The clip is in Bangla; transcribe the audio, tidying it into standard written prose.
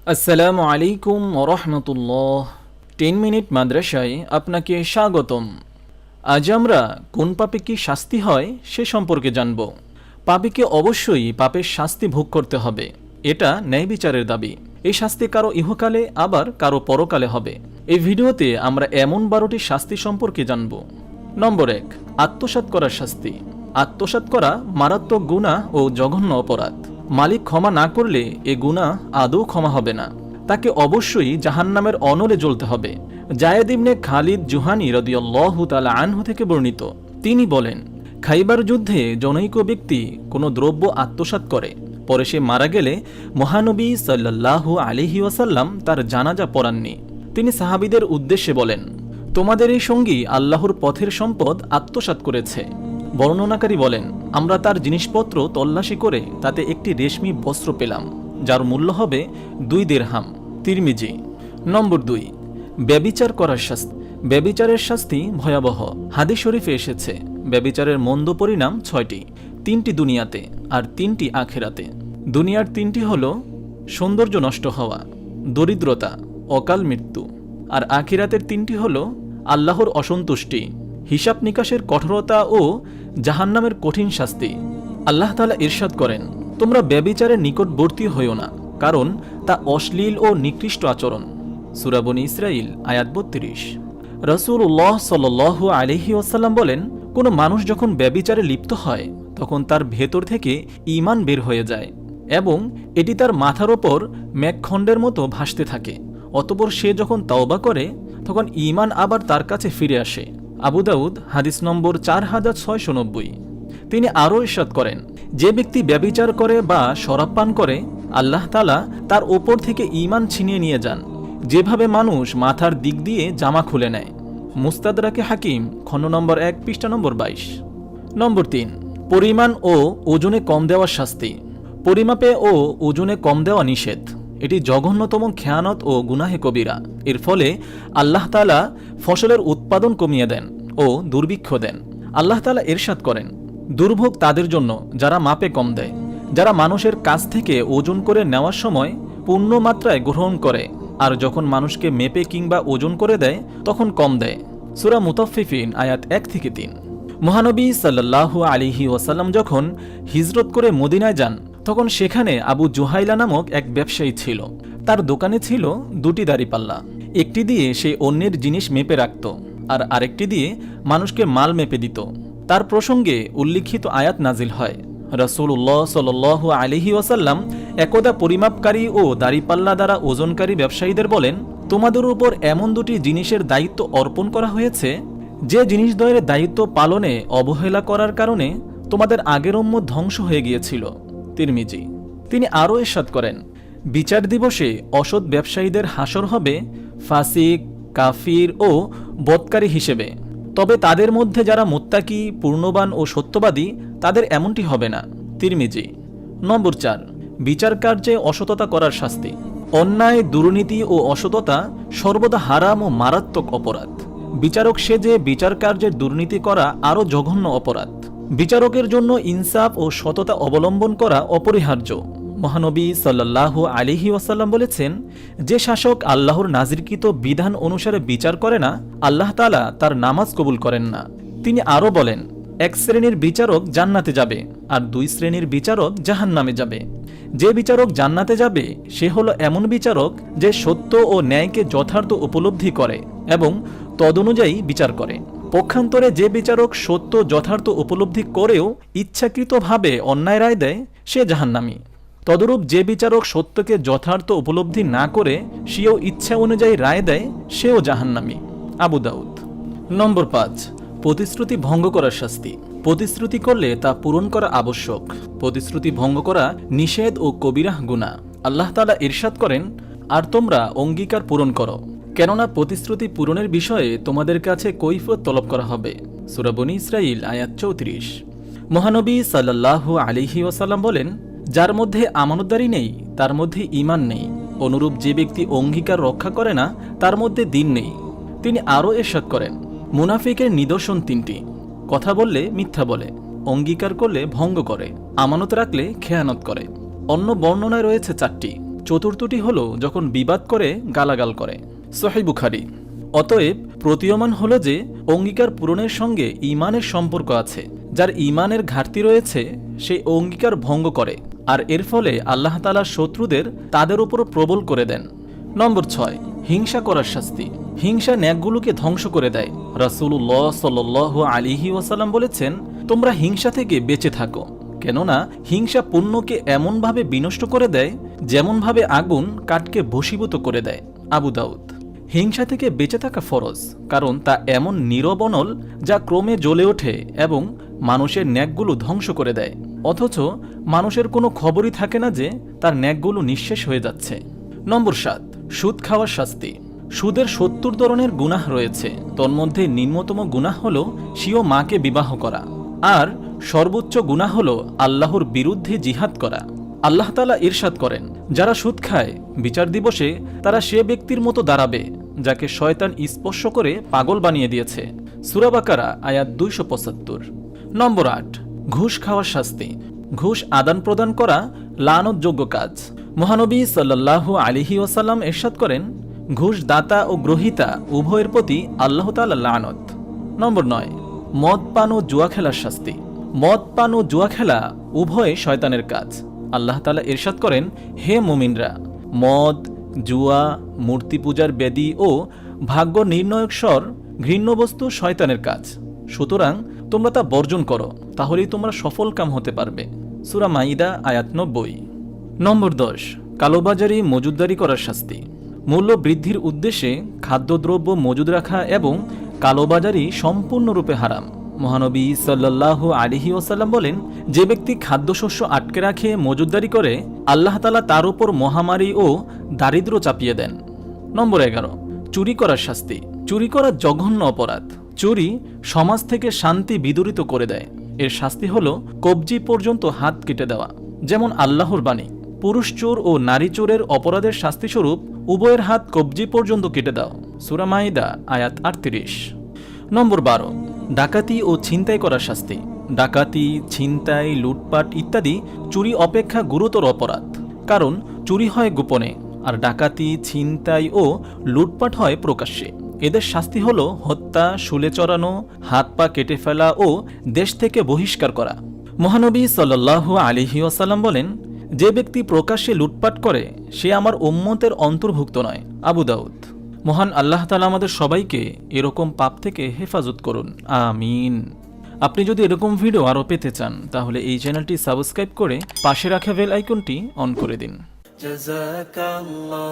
আসসালামু আলাইকুম ওরহমতুল্লাহ। 10 মিনিট মাদ্রাসায় আপনাকে স্বাগতম। আজ আমরা কোন পাপে কি শাস্তি হয় সে সম্পর্কে জানব। পাপীকে অবশ্যই পাপের শাস্তি ভোগ করতে হবে, এটা ন্যায় বিচারের দাবি। এই শাস্তি কারো ইহকালে আবার কারো পরকালে হবে। এই ভিডিওতে আমরা এমন 12টি শাস্তি সম্পর্কে জানব। নম্বর 1, আত্মসাৎ করার শাস্তি। আত্মসাৎ করা মারাত্মক গুনাহ ও জঘন্য অপরাধ। মালিক ক্ষমা না করলে এ গুনাহ আদৌ ক্ষমা হবে না, তাকে অবশ্যই জাহান্নামের অনলে জ্বলতে হবে। জায়েদ ইবনে খালিদ জুহানি রাদিয়াল্লাহু তাআলা আনহু থেকে বর্ণিত, তিনি বলেন, খাইবার যুদ্ধে জনৈক ব্যক্তি কোনো দ্রব্য আত্মসাৎ করে, পরে সে মারা গেলে মহানবী সাল্লাল্লাহু আলাইহি ওয়াসাল্লাম তার জানাজা পড়াননি। তিনি সাহাবীদের উদ্দেশ্যে বলেন, তোমাদের এই সঙ্গী আল্লাহর পথের সম্পদ আত্মসাৎ করেছে। বর্ণনাকারী বলেন, আমরা তার জিনিসপত্র তল্লাশি করে তাতে একটি রেশমি বস্ত্র পেলাম, যার মূল্য হবে 2 দিরহাম। তিরমিজি। নম্বর 2, ব্যভিচার করার শাস্তি। ব্যভিচারের শাস্তি ভয়াবহ। হাদিস শরীফে এসেছে, ব্যভিচারের মন্দ পরিণাম 6টি, 3টি দুনিয়াতে আর 3টি আখিরাতে। দুনিয়ার 3টি হল সৌন্দর্য নষ্ট হওয়া, দরিদ্রতা, অকাল মৃত্যু। আর আখিরাতের 3টি হল আল্লাহর অসন্তুষ্টি, হিসাব নিকাশের কঠোরতা ও জাহান্নামের কঠিন শাস্তি। আল্লাহ তাআলা ইরশাদ করেন, তোমরা ব্যভিচারের নিকটবর্তী হইও না, কারণ তা অশ্লীল ও নিকৃষ্ট আচরণ। সূরা বনী ইসরাঈল আয়াত 32। রাসূলুল্লাহ সাল্লাল্লাহু আলাইহি ওয়াসাল্লাম বলেন, কোনো মানুষ যখন ব্যভিচারে লিপ্ত হয় তখন তার ভেতর থেকে ঈমান বের হয়ে যায় এবং এটি তার মাথার ওপর মেঘখণ্ডের মতো ভাসতে থাকে। অতঃপর সে যখন তওবা করে তখন ঈমান আবার তার কাছে ফিরে আসে। আবু দাউদ হাদিস নম্বর 4690। তিনি আরও ইরশাদ করেন, যে ব্যক্তি ব্যভিচার করে বা শরাব পান করে, আল্লাহ তাআলা তার ওপর থেকে ঈমান ছিনিয়ে নিয়ে যান, যেভাবে মানুষ মাথার দিক দিয়ে জামা খুলে নেয়। মুস্তাদরাকে হাকিম খণ্ড নম্বর 1 পৃষ্ঠা নম্বর 22। নম্বর 3, পরিমাণ ও ওজনে কম দেওয়ার শাস্তি। পরিমাপে ও ওজনে কম দেওয়া নিষেধ। এটি জঘন্যতম খেয়ানত ও গুনাহে কবিরা। এর ফলে আল্লাহ তাআলা ফসলের উৎপাদন কমিয়ে দেন ও দুর্ভিক্ষ দেন। আল্লাহ তাআলা ইরশাদ করেন, দুর্ভোগ তাদের জন্য যারা মাপে কম দেয়, যারা মানুষের কাছ থেকে ওজন করে নেওয়ার সময় পূর্ণ মাত্রায় গ্রহণ করে, আর যখন মানুষকে মেপে কিংবা ওজন করে দেয় তখন কম দেয়। সূরা মুতাফফিফিন আয়াত 1 থেকে 3। মহানবী সাল্লাল্লাহু আলাইহি ওয়াসাল্লাম যখন হিজরত করে মদিনায় যান তখন সেখানে আবু জুহাইলা নামক এক ব্যবসায়ী ছিল। তার দোকানে ছিল 2টি দাঁড়িপাল্লা। একটি দিয়ে সে অন্যের জিনিস মেপে রাখত আর আরেকটি দিয়ে মানুষকে মাল মেপে দিত। তার প্রসঙ্গে উল্লিখিত আয়াত নাজিল হয়। রাসূলুল্লাহ সাল্লাল্লাহু আলাইহি ওয়াসাল্লাম একদা পরিমাপকারী ও দাঁড়িপাল্লা দ্বারা ওজনকারী ব্যবসায়ীদের বলেন, তোমাদের উপর এমন 2টি জিনিসের দায়িত্ব অর্পণ করা হয়েছে, যে জিনিসদ্বয়ের দায়িত্ব পালনে অবহেলা করার কারণে তোমাদের আগের উম্মত ধ্বংস হয়ে গিয়েছিল। তিরমিজি। তিনি আরও ইরশাদ করেন, বিচার দিবসে অসৎ ব্যবসায়ীদের হাসর হবে ফাসিক, কাফির ও বদকারী হিসেবে, তবে তাদের মধ্যে যারা মুত্তাকি, পূর্ণবান ও সত্যবাদী তাদের এমনটি হবে না। তিরমিজি। নম্বর 4, বিচার কার্যে অসততা করার শাস্তি। অন্যায়, দুর্নীতি ও অসততা সর্বদা হারাম ও মারাত্মক অপরাধ। বিচারক সেজে বিচার কার্যের দুর্নীতি করা আরও জঘন্য অপরাধ। বিচারকের জন্য ইনসাফ ও সততা অবলম্বন করা অপরিহার্য। মহানবী সাল্লাল্লাহু আলাইহি ওয়াসাল্লাম বলেছেন, যে শাসক আল্লাহর নাজিরকৃত বিধান অনুসারে বিচার করে না, আল্লাহ তাআলা তার নামাজ কবুল করেন না। তিনি আরও বলেন, 1 শ্রেণীর বিচারক জান্নাতে যাবে আর 2 শ্রেণীর বিচারক জাহান্নামে যাবে। যে বিচারক জান্নাতে যাবে সে হলো এমন বিচারক যে সত্য ও ন্যায়কে যথার্থ উপলব্ধি করে এবং তদনুযায়ী বিচার করে। পক্ষান্তরে যে বিচারক সত্য যথার্থ উপলব্ধি করেও ইচ্ছাকৃতভাবে অন্যায় রায় দেয় সে জাহান্নামী। তদরূপ যে বিচারক সত্যকে যথার্থ উপলব্ধি না করে সেও ইচ্ছা অনুযায়ী রায় দেয় সেও জাহান্নামী। আবু দাউদ। নম্বর 5, প্রতিশ্রুতি ভঙ্গ করার শাস্তি। প্রতিশ্রুতি করলে তা পূরণ করা আবশ্যক। প্রতিশ্রুতি ভঙ্গ করা নিষেধ ও কবিরাহ গুনাহ। আল্লাহ তাআলা ইরশাদ করেন, আর তোমরা অঙ্গীকার পূরণ করো, কেননা প্রতিশ্রুতি পূরণের বিষয়ে তোমাদের কাছে কৈফিয়ত তলব করা হবে। সূরা বনী ইসরাঈল আয়াত 34। মহানবী সাল্লাল্লাহু আলাইহি ওয়াসাল্লাম বলেন, যার মধ্যে আমানতদারি নেই তার মধ্যে ঈমান নেই। অনুরূপ যে ব্যক্তি অঙ্গীকার রক্ষা করে না তার মধ্যে দ্বীন নেই। তিনি আরও ইরশাদ করেন, মুনাফিকের নিদর্শন 3টি: কথা বললে মিথ্যা বলে, অঙ্গীকার করলে ভঙ্গ করে, আমানত রাখলে খেয়ানত করে। অন্য বর্ণনায় রয়েছে 4টি। চতুর্থটি হলো যখন বিবাদ করে গালাগাল করে। সহিহ বুখারী। অতএব প্রতীয়মান হলো যে অঙ্গীকার পূরণের সঙ্গে ঈমানের সম্পর্ক আছে। যার ঈমানের ঘাটতি রয়েছে সে অঙ্গীকার ভঙ্গ করে, আর এর ফলে আল্লাহ তাআলা শত্রুদের তাদের উপর প্রবল করে দেন। নম্বর 6, হিংসা করার শাস্তি। হিংসা ন্যাকগুলোকে ধ্বংস করে দেয়। রাসূলুল্লাহ সাল্লাল্লাহু আলাইহি ওয়াসাল্লাম বলেছেন, তোমরা হিংসা থেকে বেঁচে থাকো, কেননা হিংসা পুণ্যকে এমনভাবে বিনষ্ট করে দেয় যেমনভাবে আগুন কাঠকে ভস্মীভূত করে দেয়। আবু দাউদ। হিংসা থেকে বেঁচে থাকা ফরজ, কারণ তা এমন নীরবনল যা ক্রমে জ্বলে ওঠে এবং মানুষের ন্যাকগুলো ধ্বংস করে দেয়, অথচ মানুষের কোনো খবরই থাকে না যে তার ন্যাকগুলো নিঃশেষ হয়ে যাচ্ছে। নম্বর 7, সুদ খাওয়ার শাস্তি। সুদের 70 ধরনের গুনাহ রয়েছে। তন্মধ্যে নিম্নতম গুনাহ হল স্বীয় মাকে বিবাহ করা, আর সর্বোচ্চ গুনাহ হল আল্লাহর বিরুদ্ধে জিহাদ করা। আল্লাহ তাআলা ইরশাদ করেন, যারা সুদ খায় বিচার দিবসে তারা সে ব্যক্তির মতো দাঁড়াবে যাকে শয়তান স্পর্শ করে পাগল বানিয়ে দিয়েছে। সূরা বাকারা আয়াত 275। নম্বর 8, ঘুষ খাওয়ার শাস্তি। ঘুষ আদান প্রদান করা লানতযোগ্য কাজ। মহানবী সাল্লাল্লাহু আলাইহি ওয়াসাল্লাম ইরশাদ করেন, ঘুষ দাতা ও গ্রহীতা উভয়ের প্রতি আল্লাহ তাআলা লানত। নম্বর 9, মদ পান ও জুয়া খেলার শাস্তি। মদ পান ও জুয়া খেলা উভয় শয়তানের কাজ। আল্লাহ তাআলা ইরশাদ করেন, হে মুমিনরা, মদ, জুয়া, মূর্তি পূজার বেদী ও ভাগ্য নির্ণয়ক স্বর ঘৃণ্য বস্তু শয়তানের কাজ, সুতরাং তোমরা তা বর্জন করো, তাহলেই তোমরা সফল কাম হতে পারবে। সূরা মাইদা আয়াত 90। নম্বর 10, কালোবাজারি মজুদদারি করার শাস্তি। মূল্য বৃদ্ধির উদ্দেশ্যে খাদ্যদ্রব্য মজুদ রাখা এবং কালোবাজারি সম্পূর্ণরূপে হারাম। মহানবী সাল্লাল্লাহু আলাইহি ওয়াসাল্লাম বলেন, যে ব্যক্তি খাদ্যশস্য আটকে রাখে মজুদদারি করে, আল্লাহ তাআলা তার উপর মহামারী ও দারিদ্র্য চাপিয়ে দেন। নম্বর 11, চুরি করার শাস্তি। চুরি করা জঘন্য অপরাধ। চুরি সমাজ থেকে শান্তি বিদূরিত করে দেয়। এর শাস্তি হলো কবজি পর্যন্ত হাত কেটে দেওয়া। যেমন আল্লাহর বাণী, পুরুষ চোর ও নারী চোরের অপরাধের শাস্তিস্বরূপ উভয়ের হাত কবজি পর্যন্ত কেটে দাও। সূরা মাইদা আয়াত 38। নম্বর 12, ডাকাতি ও ছিনতাই করার শাস্তি। ডাকাতি, ছিনতাই, লুটপাট ইত্যাদি চুরি অপেক্ষা গুরুতর অপরাধ, কারণ চুরি হয় গোপনে, আর ডাকাতি, ছিনতাই ও লুটপাট হয় প্রকাশ্যে। এদের শাস্তি হল হত্যা, শুলে চড়ানো, হাত পা কেটে ফেলা ও দেশ থেকে বহিষ্কার করা। মহানবী সাল্লাল্লাহু আলাইহি ওয়াসাল্লাম বলেন, যে ব্যক্তি প্রকাশ্যে লুটপাট করে সে আমার উম্মতের অন্তর্ভুক্ত নয়। আবু দাউদ। মহান আল্লাহ তাআলা আমাদের সবাইকে এরকম পাপ থেকে হেফাজত করুন, আমিন। আপনি যদি এরকম ভিডিও আরও পেতে চান তাহলে এই চ্যানেলটি সাবস্ক্রাইব করে পাশে রাখা বেল আইকনটি অন করে দিন। জাযাকাল্লাহ।